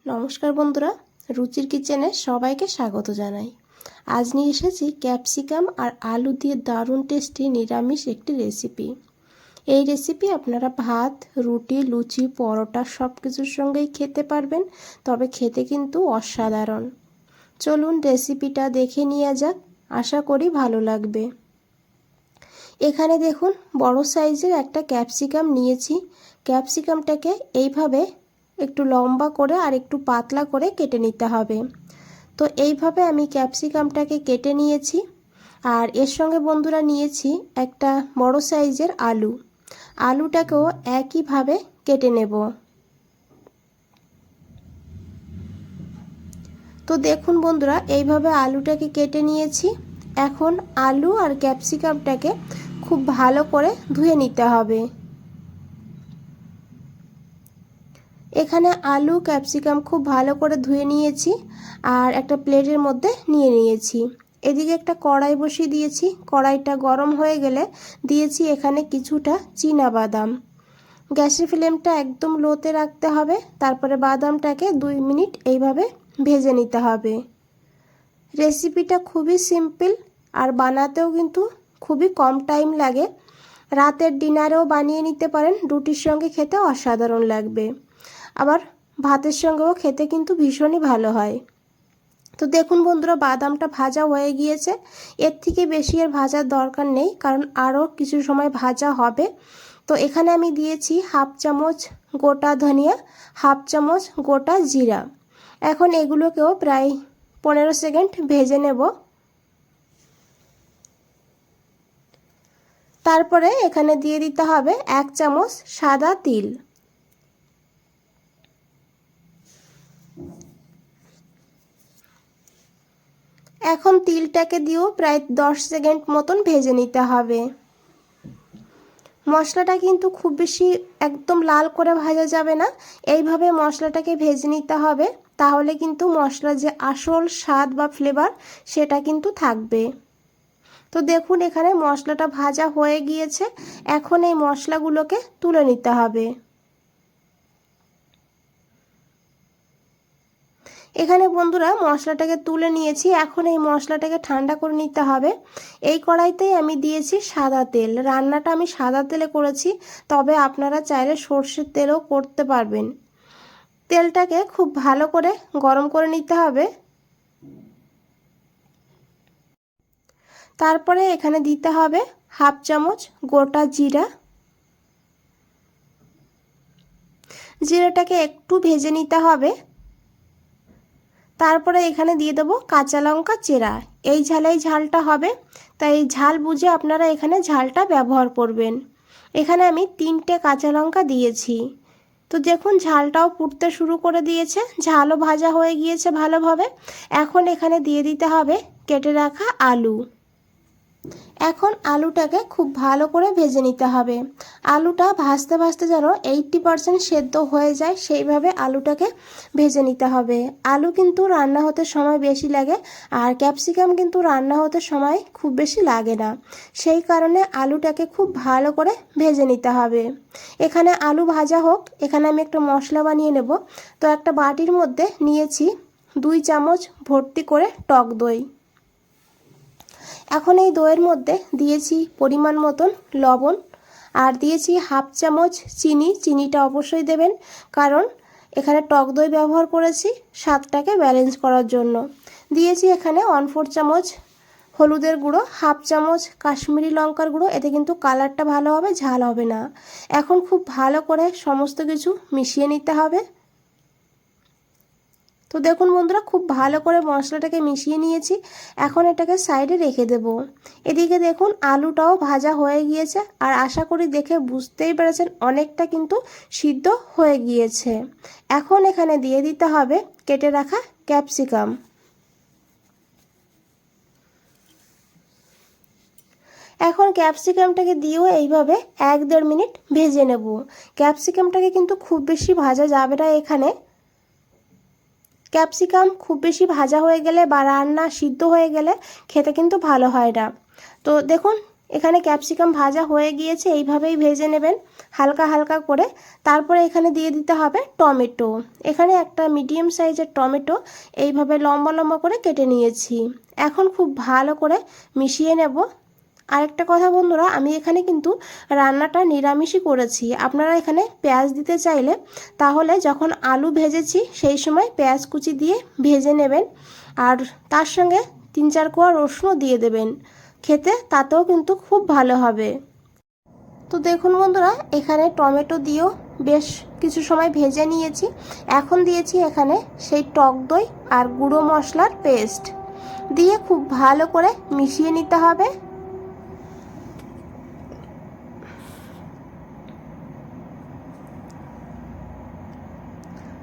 নমস্কার বন্ধুরা, রুচির কিচেনে সবাইকে স্বাগত জানাই। আজ নিয়ে এসেছি ক্যাপসিকাম আর আলু দিয়ে দারুণ টেস্টি নিরামিষ একটি রেসিপি। এই রেসিপি আপনারা ভাত, রুটি, লুচি, পরোটা সব কিছুর সঙ্গেই খেতে পারবেন, তবে খেতে কিন্তু অসাধারণ। চলুন রেসিপিটা দেখে নেওয়া যাক, আশা করি ভালো লাগবে। এখানে দেখুন বড় সাইজের একটা ক্যাপসিকাম নিয়েছি। ক্যাপসিকামটাকে এইভাবে একটু লম্বা করে আর একটু পাতলা করে কেটে নিতে হবে। তো এইভাবে আমি ক্যাপসিকামটাকে কেটে নিয়েছি। আর এর সঙ্গে বন্ধুরা নিয়েছি একটা বড় সাইজের আলু। আলুটাকেও একইভাবে কেটে নেব। তো দেখুন বন্ধুরা, এইভাবে আলুটাকে কেটে নিয়েছি। এখন আলু আর ক্যাপসিকামটাকে খুব ভালো করে ধুয়ে নিতে হবে। এখানে আলু ক্যাপসিকাম খুব ভালো করে ধুয়ে নিয়েছি আর একটা প্লেটের মধ্যে নিয়ে নিয়েছি। এদিকে একটা কড়াই বসিয়ে দিয়েছি। কড়াইটা গরম হয়ে গেলে দিয়েছি এখানে কিছুটা চীনা বাদাম। গ্যাসের ফ্লেমটা একদম লোতে রাখতে হবে। তারপরে বাদামটাকে 2 মিনিট এইভাবে ভেজে নিতে হবে। রেসিপিটা খুবই সিম্পল আর বানাতেও কিন্তু খুবই কম টাইম লাগে। রাতের ডিনারেও বানিয়ে নিতে পারেন, রুটির সঙ্গে খেতে অসাধারণ লাগবে। আবার ভাতের সঙ্গেও খেতে কিন্তু ভীষণই ভালো হয়। তো দেখুন বন্ধুরা, বাদামটা ভাজা হয়ে গিয়েছে। এর থেকে বেশি আর ভাজার দরকার নেই, কারণ আরও কিছু সময় ভাজা হবে। তো এখানে আমি দিয়েছি 1/2 চামচ গোটা ধনিয়া, 1/2 চামচ গোটা জিরা। এখন এগুলোকেও প্রায় 15 সেকেন্ড ভেজে নেব। তারপরে এখানে দিয়ে দিতে হবে 1 চামচ সাদা তিল। এখন তিলটাকে দিয়েও প্রায় 10 সেকেন্ড মতন ভেজে নিতে হবে। মশলাটা কিন্তু খুব বেশি একদম লাল করে ভাজা যাবে না, এইভাবে মশলাটাকে ভেজে নিতে হবে। তাহলে কিন্তু মশলার যে আসল স্বাদ বা ফ্লেভার সেটা কিন্তু থাকবে। তো দেখুন এখানে মশলাটা ভাজা হয়ে গিয়েছে। এখন এই মশলাগুলোকে তুলে নিতে হবে। এখানে বন্ধুরা মশলাটাকে তুলে নিয়েছি। এখন এই মশলাটাকে ঠান্ডা করে নিতে হবে। এই কড়াইতেই আমি দিয়েছি সাদা তেল। রান্নাটা আমি সাদা তেলে করেছি, তবে আপনারা চাইলে সর্ষের তেলও করতে পারবেন। তেলটাকে খুব ভালো করে গরম করে নিতে হবে। তারপরে এখানে দিতে হবে 1/2 চামচ গোটা জিরা। জিরাটাকে একটু ভেজে নিতে হবে। তারপরে এখানে দিয়ে দেবো কাঁচা লঙ্কা চেরা। এই ঝালেই ঝালটা হবে, তাই ঝাল বুঝে আপনারা এখানে ঝালটা ব্যবহার করবেন। এখানে আমি 3টে কাঁচা লঙ্কা দিয়েছি। তো দেখুন ঝালটাও ফুটতে শুরু করে দিয়েছে, ঝালও ভাজা হয়ে গিয়েছে ভালোভাবে। এখন এখানে দিয়ে দিতে হবে কেটে রাখা আলু। এখন আলুটাকে খুব ভালো করে ভেজে নিতে হবে। আলুটা ভাজতে ভাজতে যেন 80% সেদ্ধ হয়ে যায়, সেইভাবে আলুটাকে ভেজে নিতে হবে। আলু কিন্তু রান্না হতে সময় বেশি লাগে, আর ক্যাপসিকাম কিন্তু রান্না হতে সময় খুব বেশি লাগে না। সেই কারণে আলুটাকে খুব ভালো করে ভেজে নিতে হবে। এখানে আলু ভাজা হোক, এখানে আমি একটা মশলা বানিয়ে নেব। তো একটা বাটির মধ্যে নিয়েছি 2 চামচ ভর্তি করে টক দই। এখন এই দইয়ের মধ্যে দিয়েছি পরিমাণ মতন লবণ আর দিয়েছি 1/2 চামচ চিনি। চিনিটা অবশ্যই দেবেন, কারণ এখানে টক দই ব্যবহার করেছি স্বাদটাকে ব্যালেন্স করার জন্য। দিয়েছি এখানে 1/4 চামচ হলুদের গুঁড়ো, 1/2 চামচ কাশ্মীরি লঙ্কার গুঁড়ো। এতে কিন্তু কালারটা ভালো হবে, ঝাল হবে না। এখন খুব ভালো করে সমস্ত কিছু মিশিয়ে নিতে হবে। তো দেখুন বন্ধুরা, খুব ভালো করে মশলাটাকে মিশিয়ে নিয়েছি। এখন এটাকে সাইডে রেখে দেব। এদিকে দেখুন আলুটাও ভাজা হয়ে গিয়েছে, আর আশা করি দেখে বুঝতেই পেরেছেন অনেকটা কিন্তু সিদ্ধ হয়ে গিয়েছে। এখন এখানে দিয়ে দিতে হবে কেটে রাখা ক্যাপসিকাম। এখন ক্যাপসিকামটাকে দিয়েও এইভাবে 1-1.5 মিনিট ভেজে নেব। ক্যাপসিকামটাকে কিন্তু খুব বেশি ভাজা যাবে না। এখানে ক্যাপসিকাম খুব বেশি ভাজা হয়ে গেলে বা রান্না সিদ্ধ হয়ে গেলে খেতে কিন্তু ভালো হয় না। তো দেখুন এখানে ক্যাপসিকাম ভাজা হয়ে গিয়েছে, এইভাবেই ভেজে নেবেন হালকা হালকা করে। তারপরে এখানে দিয়ে দিতে হবে টমেটো। এখানে একটা মিডিয়াম সাইজের টমেটো এইভাবে লম্বা লম্বা করে কেটে নিয়েছি। এখন খুব ভালো করে মিশিয়ে নেব। আরেকটা কথা বন্ধুরা, আমি এখানে কিন্তু রান্নাটা নিরামিষই করেছি। আপনারা এখানে পেঁয়াজ দিতে চাইলে তাহলে যখন আলু ভেজেছি সেই সময় পেঁয়াজ কুচি দিয়ে ভেজে নেবেন, আর তার সঙ্গে 3-4 কোয়া রসুনও দিয়ে দেবেন। খেতে তাতেও কিন্তু খুব ভালো হবে। তো দেখুন বন্ধুরা, এখানে টমেটো দিয়েও বেশ কিছু সময় ভেজে নিয়েছি। এখন দিয়েছি এখানে সেই টক দই আর গুঁড়ো মশলার পেস্ট দিয়ে খুব ভালো করে মিশিয়ে নিতে হবে।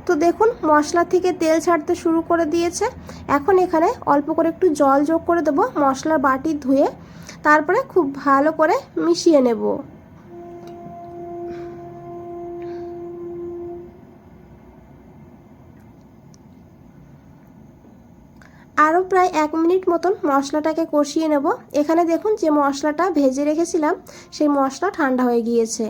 তো দেখুন মশলা থেকে তেল ছাড়তে শুরু করে দিয়েছে। এখন এখানে অল্প করে একটু জল যোগ করে দেবো মশলার বাটি ধুয়ে, তারপরে খুব ভালো করে মিশিয়ে নেব। আরও প্রায় 1 মিনিট মতন মশলাটাকে কষিয়ে নেব। এখানে দেখুন যে মশলাটা ভেজে রেখেছিলাম সেই মশলা ঠান্ডা হয়ে গিয়েছে।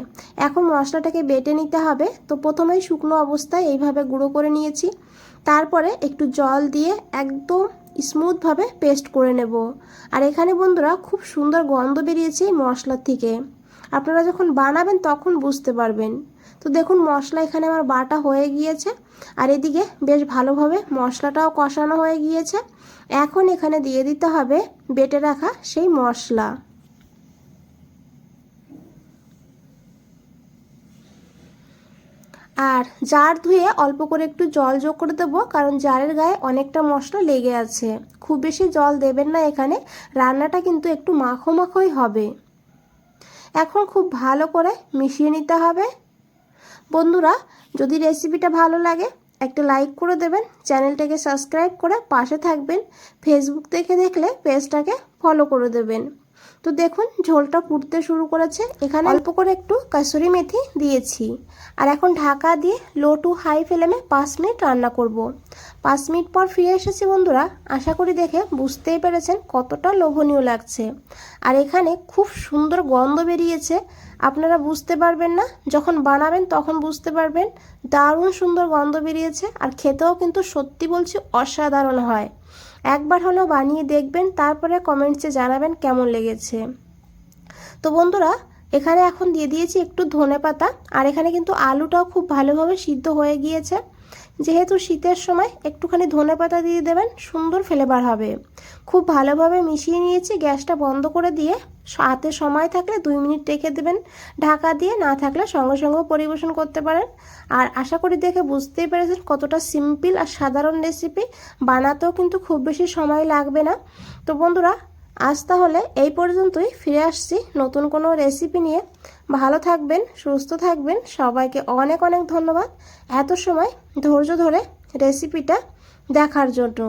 এখন মশলাটাকে বেটে নিতে হবে। তো প্রথমেই শুকনো অবস্থায় এইভাবে গুঁড়ো করে নিয়েছি, তারপরে একটু জল দিয়ে একদম স্মুথভাবে পেস্ট করে নেব। আর এখানে বন্ধুরা খুব সুন্দর গন্ধ বেরিয়েছে এই মশলার থেকে। আপনারা যখন বানাবেন তখন বুঝতে পারবেন। তো দেখুন মশলা এখানে আমার বাটা হয়ে গিয়েছে, আর এদিকে বেশ ভালোভাবে মশলাটাও কষানো হয়ে গিয়েছে। এখন এখানে দিয়ে দিতে হবে বেটে রাখা সেই মশলা। আর জার ধুয়ে অল্প করে একটু জল যোগ করে দেবো, কারণ জারের গায়ে অনেকটা মশলা লেগে আছে। খুব বেশি জল দেবেন না, এখানে রান্নাটা কিন্তু একটু মাখো মাখোই হবে। এখন খুব ভালো করে মিশিয়ে নিতে হবে। বন্ধুরা, যদি রেসিপিটা ভালো লাগে একটা লাইক করে দেবেন, চ্যানেলটাকে সাবস্ক্রাইব করে পাশে থাকবেন। ফেসবুক থেকে দেখলে পেজটাকে ফলো করে দেবেন। তো দেখুন ঝোলটা ফুটতে শুরু করেছে। এখানে অল্প করে একটু কাসুরি মেথি দিয়েছি। আর এখন ঢাকা দিয়ে লো টু হাই ফ্লেমে 5 মিনিট রান্না করব। 5 মিনিট পর ফিরে এসেছি বন্ধুরা। আশা করি দেখে বুঝতেই পেরেছেন কতটা লোভনীয় লাগছে। আর এখানে খুব সুন্দর গন্ধ বেরিয়েছে। আপনারা বুঝতে পারবেন না, যখন বানাবেন তখন বুঝতে পারবেন। দারুণ সুন্দর গন্ধ বেরিয়েছে, আর খেতেও কিন্তু সত্যি বলছি অসাধারণ হয়। একবার হলেও বানিয়ে দেখবেন, তারপরে কমেন্টসে জানাবেন কেমন লেগেছে। তো বন্ধুরা, এখানে এখন দিয়ে দিয়েছি একটু ধনেপাতা। আর এখানে কিন্তু আলুটাও খুব ভালোভাবে সিদ্ধ হয়ে গিয়েছে। যেহেতু শীতের সময় একটুখানি ধনেপাতা দিয়ে দেবেন, সুন্দর ফ্লেভার হবে। খুব ভালোভাবে মিশিয়ে নিয়েছি। গ্যাসটা বন্ধ করে দিয়ে হাতে সময় থাকলে 2 মিনিট রেখে দেবেন ঢাকা দিয়ে, না থাকলে সঙ্গে সঙ্গেও পরিবেশন করতে পারেন। আর আশা করি দেখে বুঝতেই পেরেছেন কতটা সিম্পল আর সাধারণ রেসিপি। বানাতেও কিন্তু খুব বেশি সময় লাগবে না। তো বন্ধুরা, আজ তাহলে এই পর্যন্তই। ফিরে আসছি নতুন কোনো রেসিপি নিয়ে। ভালো থাকবেন, সুস্থ থাকবেন। সবাইকে অনেক অনেক ধন্যবাদ এত সময় ধৈর্য ধরে রেসিপিটা দেখার জন্য।